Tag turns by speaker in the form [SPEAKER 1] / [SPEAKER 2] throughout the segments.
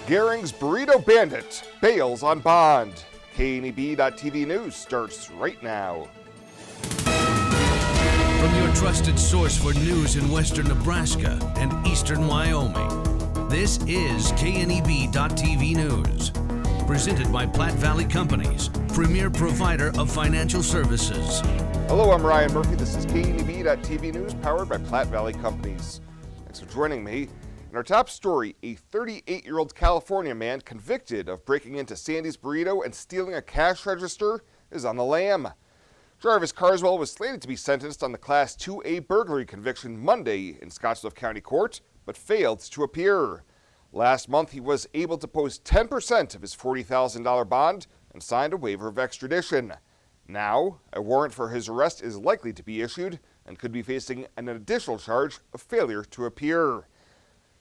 [SPEAKER 1] Gering's Burrito Bandit bails on bond. KNEB.TV News starts right now.
[SPEAKER 2] From your trusted source for news in western Nebraska and eastern Wyoming, this is KNEB.TV News. Presented by Platte Valley Companies, premier provider of financial services.
[SPEAKER 1] Hello, I'm Ryan Murphy. This is KNEB.TV News, powered by Platte Valley Companies. Thanks for joining me. In our top story, a 38-year-old California man convicted of breaking into Sandy's Burrito and stealing a cash register is on the lam. Jarvis Carswell was slated to be sentenced on the Class 2A burglary conviction Monday in Scotts Bluff County Court, but failed to appear. Last month, he was able to post 10% of his $40,000 bond and signed a waiver of extradition. Now, a warrant for his arrest is likely to be issued and could be facing an additional charge of failure to appear.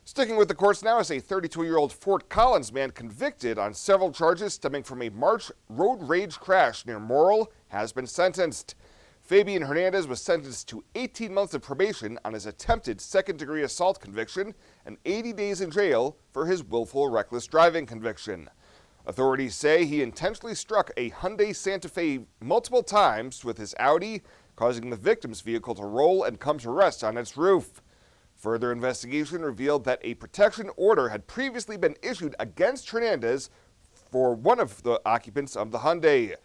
[SPEAKER 1] Sticking with the courts now is a 32-year-old Fort Collins man convicted on several charges stemming from a March road rage crash near Morrill has been sentenced. Fabian Hernandez was sentenced to 18 months of probation on his attempted second-degree assault conviction and 80 days in jail for his willful reckless driving conviction. Authorities say he intentionally struck a Hyundai Santa Fe multiple times with his Audi, causing the victim's vehicle to roll and come to rest on its roof. Further investigation revealed that a protection order had previously been issued against Hernandez for one of the occupants of the Hyundai.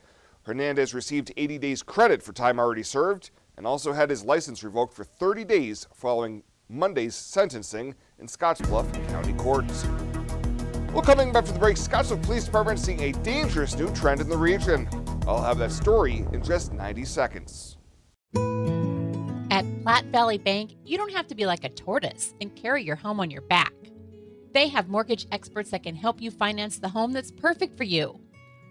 [SPEAKER 1] Hernandez received 80 days credit for time already served and also had his license revoked for 30 days following Monday's sentencing in Scotts Bluff County Court. Well, coming back from the break, Scotts Bluff Police Department seeing a dangerous new trend in the region. I'll have that story in just 90 seconds.
[SPEAKER 3] At Platte Valley Bank, you don't have to be like a tortoise and carry your home on your back. They have mortgage experts that can help you finance the home that's perfect for you.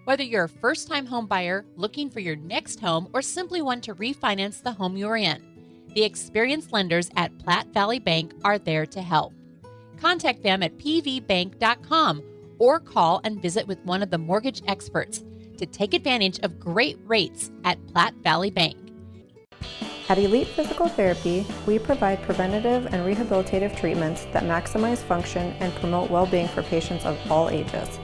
[SPEAKER 3] Whether you're a first-time home buyer looking for your next home or simply want to refinance the home you're in, the experienced lenders at Platte Valley Bank are there to help. Contact them at pvbank.com or call and visit with one of the mortgage experts to take advantage of great rates at Platte Valley Bank.
[SPEAKER 4] At Elite Physical Therapy, we provide preventative and rehabilitative treatments that maximize function and promote well-being for patients of all ages.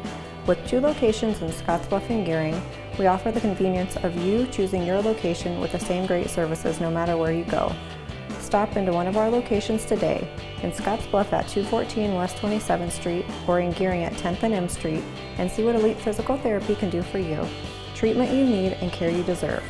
[SPEAKER 4] With 2 locations in Scotts Bluff and Gering, we offer the convenience of you choosing your location with the same great services no matter where you go. Stop into one of our locations today, in Scotts Bluff at 214 West 27th Street or in Gering at 10th and M Street, and see what Elite Physical Therapy can do for you. Treatment you need and care you deserve.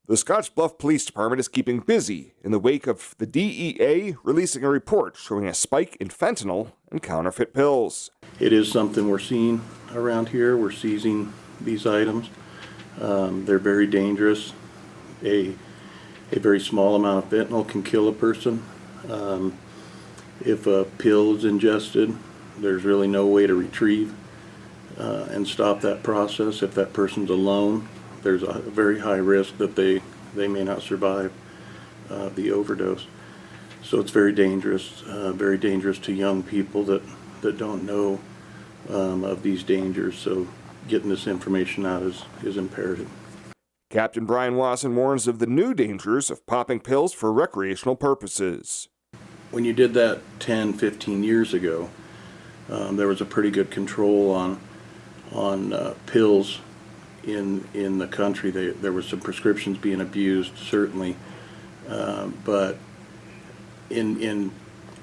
[SPEAKER 1] The Scotts Bluff Police Department is keeping busy in the wake of the DEA releasing a report showing a spike in fentanyl and counterfeit pills.
[SPEAKER 5] It is something we're seeing around here. We're seizing these items. They're very dangerous. A very small amount of fentanyl can kill a person. If a pill is ingested, there's really no way to retrieve and stop that process. If that person's alone, there's a very high risk that they may not survive the overdose. So it's very dangerous to young people that don't know of these dangers. So getting this information out is imperative.
[SPEAKER 1] Captain Brian Wasson warns of the new dangers of popping pills for recreational purposes.
[SPEAKER 5] When you did that 10, 15 years ago, there was a pretty good control on pills in the country. There were some prescriptions being abused, certainly, but in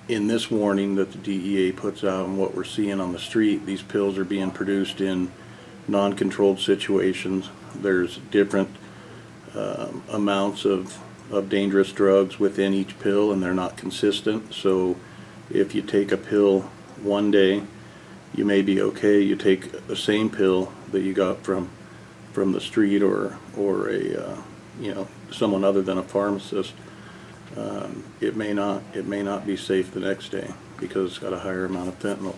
[SPEAKER 5] this warning that the DEA puts out and what we're seeing on the street, these pills are being produced in non-controlled situations. There's different amounts of dangerous drugs within each pill, and they're not consistent. So if you take a pill one day, you may be okay. You take the same pill that you got from the street or a someone other than a pharmacist, it may not be safe the next day. because it's got a higher amount of fentanyl.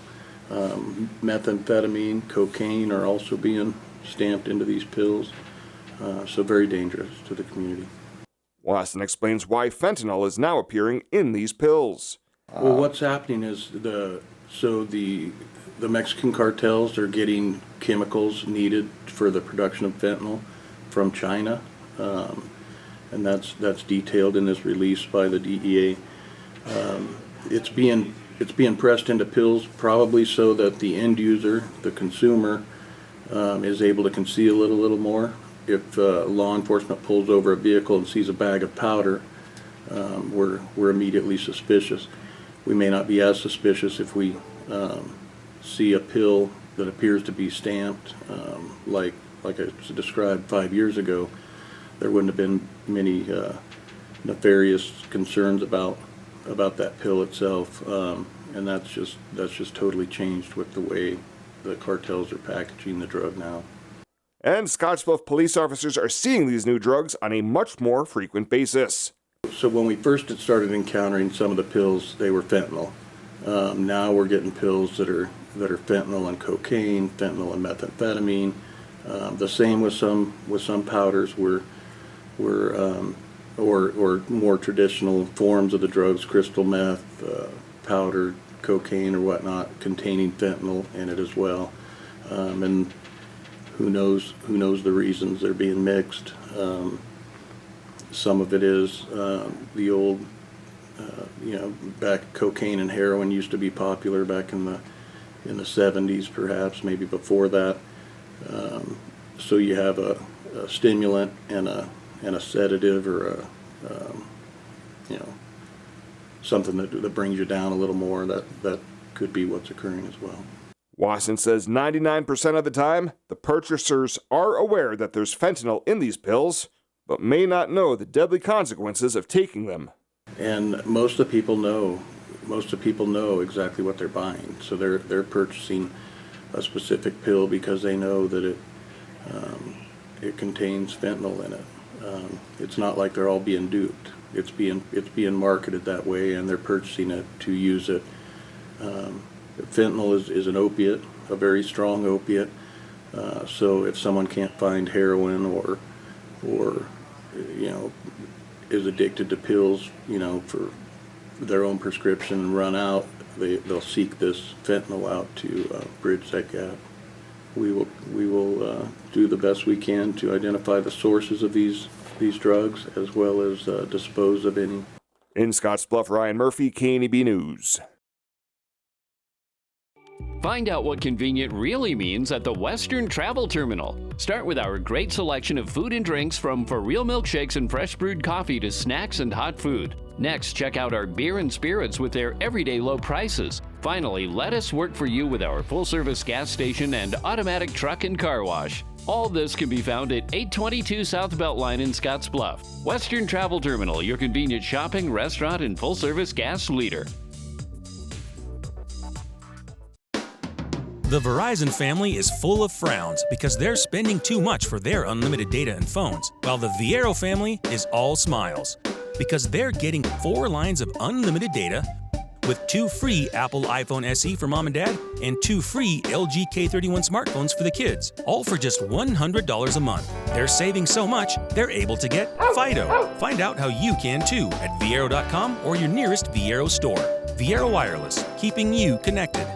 [SPEAKER 5] Methamphetamine, cocaine are also being stamped into these pills, so very dangerous to the community.
[SPEAKER 1] Wasson explains why fentanyl is now appearing in these pills.
[SPEAKER 5] Well, what's happening is the Mexican cartels are getting chemicals needed for the production of fentanyl from China, and that's detailed in this release by the DEA. It's being pressed into pills probably so that the end user, the consumer, is able to conceal it a little more. If law enforcement pulls over a vehicle and sees a bag of powder, we're immediately suspicious. We may not be as suspicious if we see a pill that appears to be stamped, like I described 5 years ago. There wouldn't have been many nefarious concerns about that pill itself, and that's just totally changed with the way the cartels are packaging the drug now.
[SPEAKER 1] And Scotts Bluff police officers are seeing these new drugs on a much more frequent basis.
[SPEAKER 5] So when we first started encountering some of the pills, they were fentanyl. Now we're getting pills that are fentanyl and cocaine, fentanyl and methamphetamine. The same with some powders or more traditional forms of the drugs, crystal meth, powdered cocaine or whatnot, containing fentanyl in it as well. And who knows the reasons they're being mixed. Some of it is the old, back cocaine and heroin used to be popular back in the 70s, perhaps, maybe before that. So you have a stimulant and a sedative or something that brings you down a little more. That could be what's occurring as well.
[SPEAKER 1] Wasson says 99% of the time, the purchasers are aware that there's fentanyl in these pills, but may not know the deadly consequences of taking them.
[SPEAKER 5] And most of the people know exactly what they're buying. So they're purchasing a specific pill because they know that it contains fentanyl in it. It's not like they're all being duped. It's being marketed that way, and they're purchasing it to use it. Fentanyl is an opiate, a very strong opiate. So if someone can't find heroin or is addicted to pills, for their own prescription and run out, they'll seek this fentanyl out to bridge that gap. We will do the best we can to identify the sources of these drugs as well as dispose of any.
[SPEAKER 1] In Scotts Bluff, Ryan Murphy, KNEB News.
[SPEAKER 6] Find out what convenient really means at the Western Travel Terminal. Start with our great selection of food and drinks, from for real milkshakes and fresh brewed coffee to snacks and hot food. Next, check out our beer and spirits with their everyday low prices. Finally, let us work for you with our full-service gas station and automatic truck and car wash. All this can be found at 822 South Beltline in Scotts Bluff. Western Travel Terminal, your convenient shopping, restaurant, and full-service gas leader.
[SPEAKER 7] The Verizon family is full of frowns because they're spending too much for their unlimited data and phones, while the Viero family is all smiles because they're getting 4 lines of unlimited data with 2 free Apple iPhone SE for mom and dad and 2 free LG K31 smartphones for the kids, all for just $100 a month. They're saving so much, they're able to get Fido. Find out how you can too at Viero.com or your nearest Viero store. Viero Wireless, keeping you connected.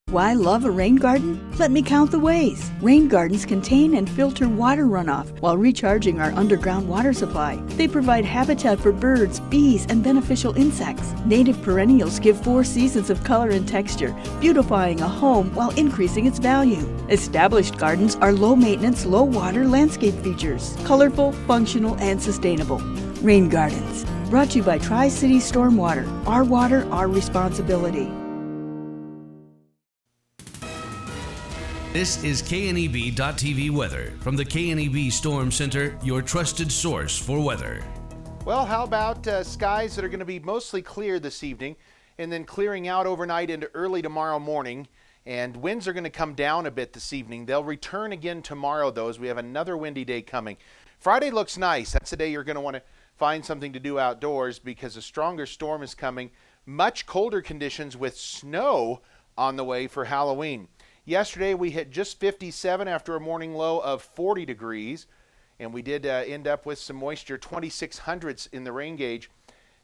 [SPEAKER 8] Why love a rain garden? Let me count the ways. Rain gardens contain and filter water runoff while recharging our underground water supply. They provide habitat for birds, bees, and beneficial insects. Native perennials give 4 seasons of color and texture, beautifying a home while increasing its value. Established gardens are low-maintenance, low-water landscape features. Colorful, functional, and sustainable. Rain gardens. Brought to you by Tri-City Stormwater. Our water, our responsibility.
[SPEAKER 2] This is KNEB.TV weather from the KNEB Storm Center, your trusted source for weather.
[SPEAKER 9] Well, how about skies that are going to be mostly clear this evening and then clearing out overnight into early tomorrow morning. And winds are going to come down a bit this evening. They'll return again tomorrow, though, as we have another windy day coming. Friday looks nice. That's the day you're going to want to find something to do outdoors because a stronger storm is coming much colder conditions with snow on the way for Halloween. Yesterday we hit just 57 after a morning low of 40 degrees, and we did end up with some moisture, 2600ths in the rain gauge.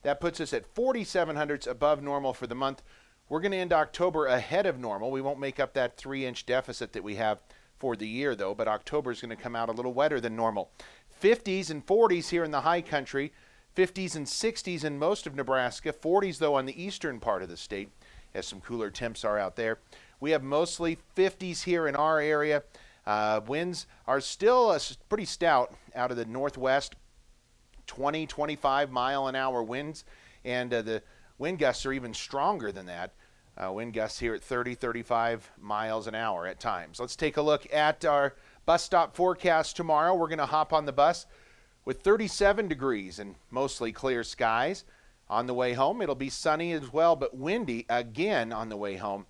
[SPEAKER 9] That puts us at 4700ths above normal for the month. We're going to end October ahead of normal. We won't make up that 3-inch deficit that we have for the year, though, but October is going to come out a little wetter than normal. 50s and 40s here in the high country, 50s and 60s in most of Nebraska, 40s, though, on the eastern part of the state, as some cooler temps are out there. We have mostly 50s here in our area. Winds are still pretty stout out of the northwest, 20, 25 mile an hour winds, and the wind gusts are even stronger than that. Wind gusts here at 30, 35 miles an hour at times. Let's take a look at our bus stop forecast tomorrow. We're going to hop on the bus with 37 degrees and mostly clear skies. On the way home, it'll be sunny as well, but windy again on the way home.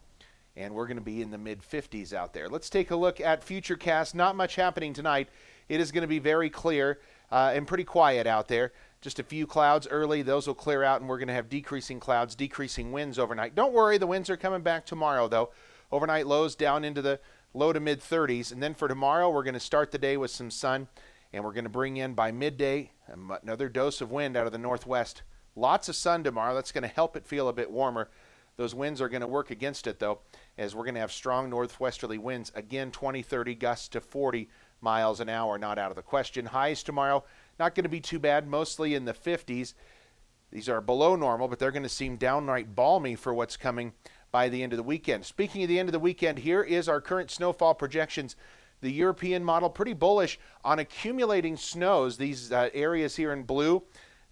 [SPEAKER 9] And we're going to be in the mid-50s out there. Let's take a look at Futurecast. Not much happening tonight. It is going to be very clear and pretty quiet out there. Just a few clouds early. Those will clear out, and we're going to have decreasing clouds, decreasing winds overnight. Don't worry, the winds are coming back tomorrow, though. Overnight lows down into the low to mid-30s. And then for tomorrow, we're going to start the day with some sun, and we're going to bring in by midday another dose of wind out of the northwest. Lots of sun tomorrow. That's going to help it feel a bit warmer. Those winds are going to work against it, though, as we're going to have strong northwesterly winds. Again, 20, 30 gusts to 40 miles an hour, not out of the question. Highs tomorrow, not going to be too bad, mostly in the 50s. These are below normal, but they're going to seem downright balmy for what's coming by the end of the weekend. Speaking of the end of the weekend, here is our current snowfall projections. The European model, pretty bullish on accumulating snows. These areas here in blue,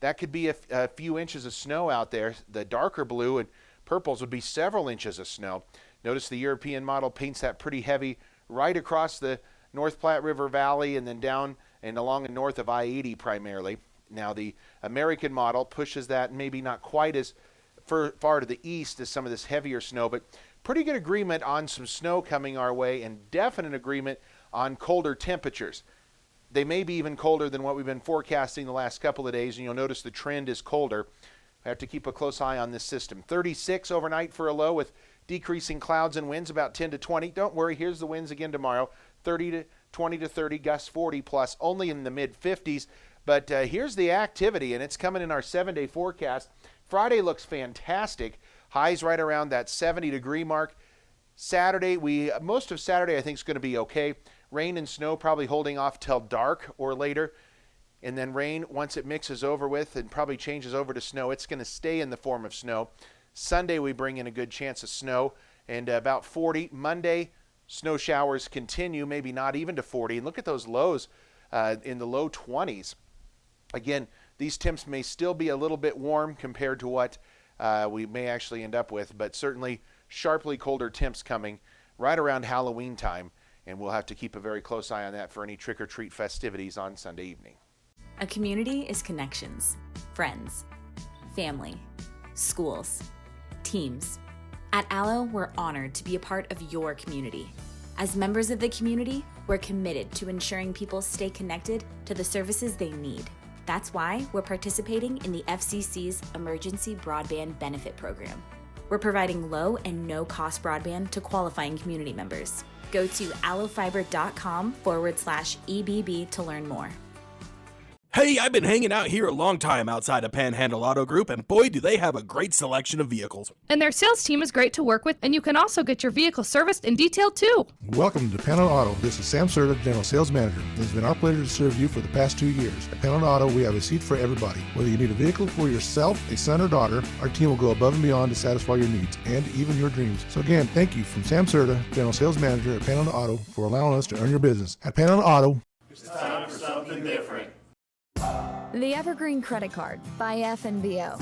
[SPEAKER 9] that could be a few inches of snow out there. The darker blue and purples would be several inches of snow. Notice the European model paints that pretty heavy right across the North Platte River Valley and then down and along the north of I-80 primarily. Now the American model pushes that maybe not quite as far to the east as some of this heavier snow, but pretty good agreement on some snow coming our way and definite agreement on colder temperatures. They may be even colder than what we've been forecasting the last couple of days, and you'll notice the trend is colder. I have to keep a close eye on this system. 36 overnight for a low with decreasing clouds and winds about 10 to 20. Don't worry, here's the winds again tomorrow. 30 to 20 to 30, gusts 40 plus, only in the mid-50s. But here's the activity, and it's coming in our 7-day forecast. Friday looks fantastic. Highs right around that 70-degree mark. Saturday, most of Saturday I think is going to be okay. Rain and snow probably holding off till dark or later. And then rain, once it mixes over with and probably changes over to snow, it's going to stay in the form of snow. Sunday, we bring in a good chance of snow and about 40. Monday, snow showers continue, maybe not even to 40. And look at those lows in the low 20s. Again, these temps may still be a little bit warm compared to what we may actually end up with, but certainly sharply colder temps coming right around Halloween time. And we'll have to keep a very close eye on that for any trick-or-treat festivities on Sunday evening.
[SPEAKER 10] A community is connections, friends, family, schools, teams. At Allo, we're honored to be a part of your community. As members of the community, we're committed to ensuring people stay connected to the services they need. That's why we're participating in the FCC's Emergency Broadband Benefit Program. We're providing low and no-cost broadband to qualifying community members. Go to allofiber.com/EBB to learn more.
[SPEAKER 11] Hey, I've been hanging out here a long time outside of Panhandle Auto Group, and boy, do they have a great selection of vehicles.
[SPEAKER 12] And their sales team is great to work with, and you can also get your vehicle serviced and detailed too.
[SPEAKER 13] Welcome to Panhandle Auto. This is Sam Serta, General Sales Manager. It has been our pleasure to serve you for the past 2 years. At Panhandle Auto, we have a seat for everybody. Whether you need a vehicle for yourself, a son or daughter, our team will go above and beyond to satisfy your needs and even your dreams. So again, thank you from Sam Serta, General Sales Manager at Panhandle Auto, for allowing us to earn your business. At Panhandle Auto,
[SPEAKER 14] it's time for something different.
[SPEAKER 15] The Evergreen Credit Card by FNBO.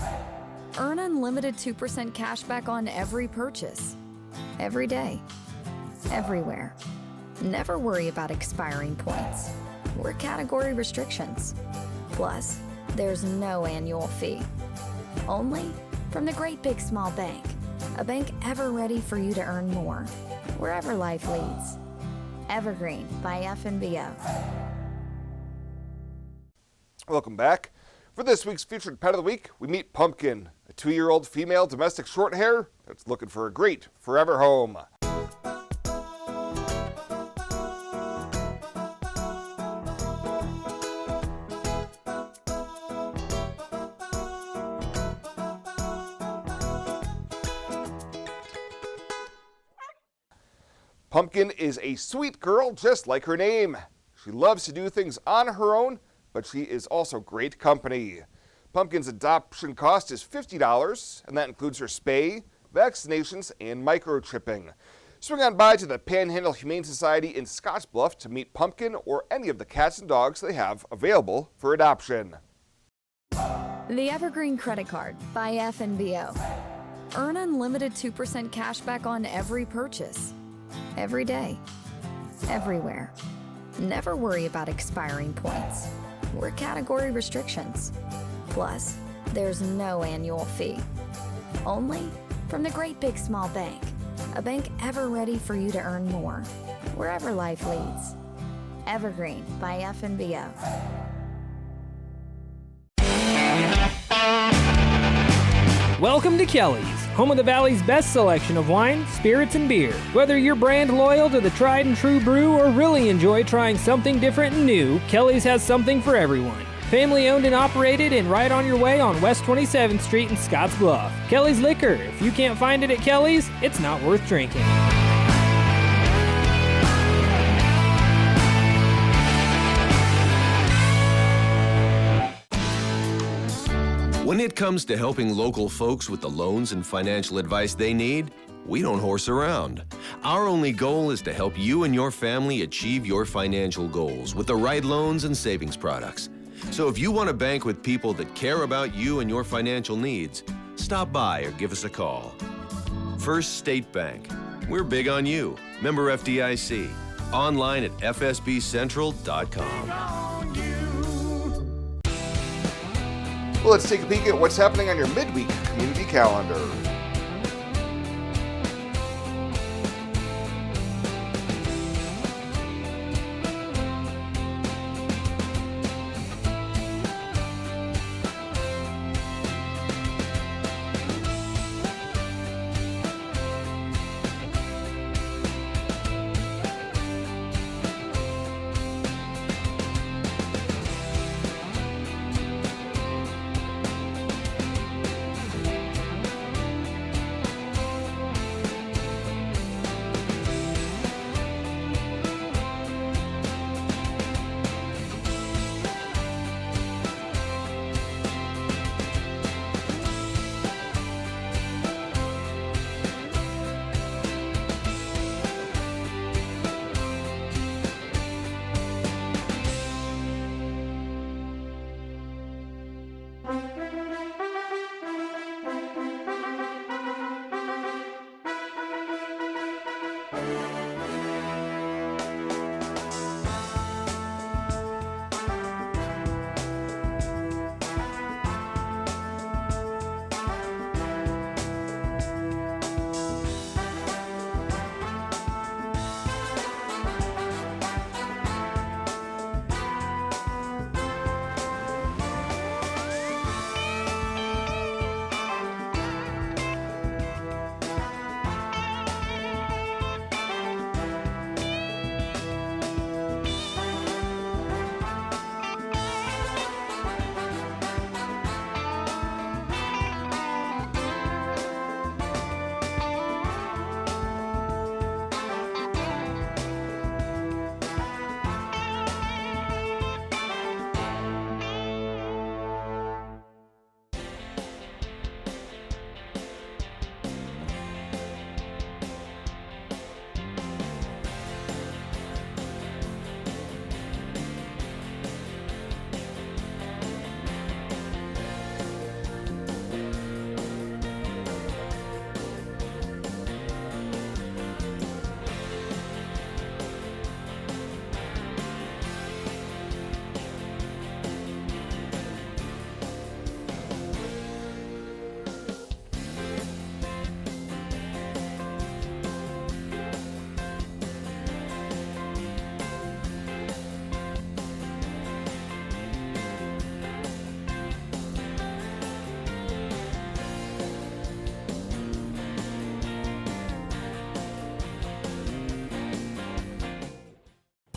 [SPEAKER 15] Earn unlimited 2% cash back on every purchase. Every day. Everywhere. Never worry about expiring points or category restrictions. Plus, there's no annual fee. Only from the Great Big Small Bank. A bank ever ready for you to earn more, wherever life leads. Evergreen by FNBO.
[SPEAKER 1] Welcome back. For this week's featured pet of the week, we meet Pumpkin, a 2-year-old female domestic shorthair that's looking for a great forever home. Pumpkin is a sweet girl just like her name. She loves to do things on her own, but she is also great company. Pumpkin's adoption cost is $50, and that includes her spay, vaccinations, and microchipping. Swing on by to the Panhandle Humane Society in Scotts Bluff to meet Pumpkin or any of the cats and dogs they have available for adoption.
[SPEAKER 15] The Evergreen Credit Card by FNBO. Earn unlimited 2% cash back on every purchase. Every day. Everywhere. Never worry about expiring points or category restrictions. Plus, there's no annual fee. Only from the Great Big Small Bank. A bank ever ready for you to earn more, wherever life leads. Evergreen by FNBO.
[SPEAKER 16] Welcome to Kelly's, home of the Valley's best selection of wine, spirits, and beer. Whether you're brand loyal to the tried and true brew or really enjoy trying something different and new, Kelly's has something for everyone. Family owned and operated and right on your way on West 27th Street in Scotts Bluff. Kelly's Liquor. If you can't find it at Kelly's, it's not worth drinking.
[SPEAKER 17] When it comes to helping local folks with the loans and financial advice they need, we don't horse around. Our only goal is to help you and your family achieve your financial goals with the right loans and savings products. So if you want to bank with people that care about you and your financial needs, stop by or give us a call. First State Bank. We're big on you. Member FDIC. Online at fsbcentral.com.
[SPEAKER 1] Well, let's take a peek at what's happening on your midweek community calendar.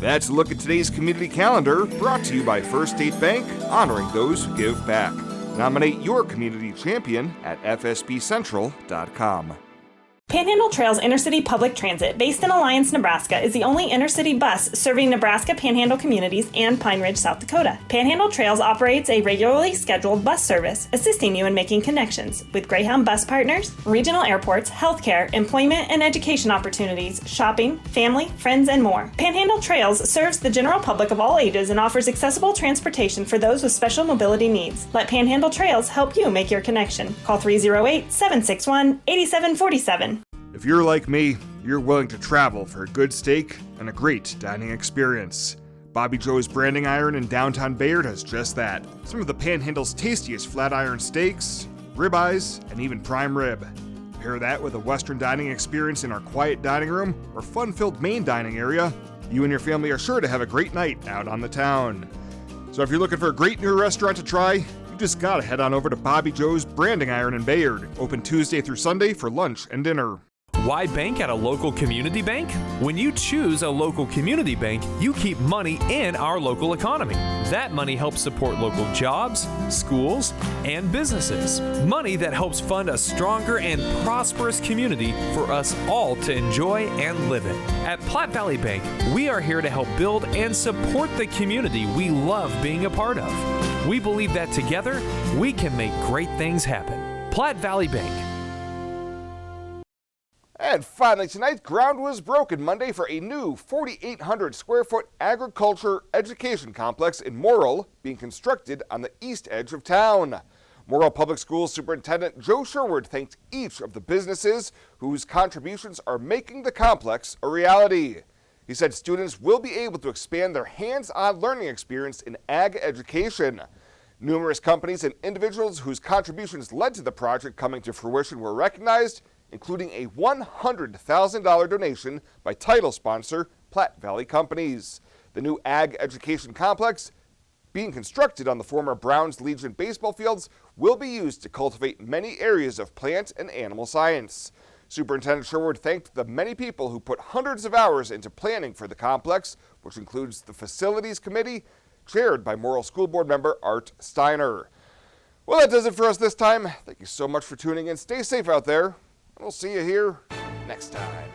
[SPEAKER 1] That's a look at today's community calendar, brought to you by First State Bank, honoring those who give back. Nominate your community champion at fsbcentral.com.
[SPEAKER 18] Panhandle Trails Intercity Public Transit, based in Alliance, Nebraska, is the only intercity bus serving Nebraska Panhandle communities and Pine Ridge, South Dakota. Panhandle Trails operates a regularly scheduled bus service, assisting you in making connections with Greyhound bus partners, regional airports, healthcare, employment and education opportunities, shopping, family, friends, and more. Panhandle Trails serves the general public of all ages and offers accessible transportation for those with special mobility needs. Let Panhandle Trails help you make your connection. Call 308-761-8747.
[SPEAKER 1] If you're like me, you're willing to travel for a good steak and a great dining experience. Bobby Joe's Branding Iron in downtown Bayard has just that. Some of the Panhandle's tastiest flat iron steaks, ribeyes, and even prime rib. Pair that with a Western dining experience in our quiet dining room or fun-filled main dining area, you and your family are sure to have a great night out on the town. So if you're looking for a great new restaurant to try, you just gotta head on over to Bobby Joe's Branding Iron in Bayard, open Tuesday through Sunday for lunch and dinner.
[SPEAKER 19] Why bank at a local community bank? When you choose a local community bank, you keep money in our local economy. That money helps support local jobs, schools, and businesses. Money that helps fund a stronger and prosperous community for us all to enjoy and live in. At Platte Valley Bank, we are here to help build and support the community we love being a part of. We believe that together, we can make great things happen. Platte Valley Bank.
[SPEAKER 1] And finally tonight, ground was broken Monday for a new 4,800 square foot agriculture education complex in Morrill being constructed on the east edge of town. Morrill Public Schools Superintendent Joe Sherwood thanked each of the businesses whose contributions are making the complex a reality. He said students will be able to expand their hands-on learning experience in ag education. Numerous companies and individuals whose contributions led to the project coming to fruition were recognized, including a $100,000 donation by title sponsor Platte Valley Companies. The new ag education complex, being constructed on the former Browns Legion baseball fields, will be used to cultivate many areas of plant and animal science. Superintendent Sherwood thanked the many people who put hundreds of hours into planning for the complex, which includes the Facilities Committee, chaired by Morrill School Board member Art Steiner. Well, that does it for us this time. Thank you so much for tuning in. Stay safe out there. We'll see you here next time.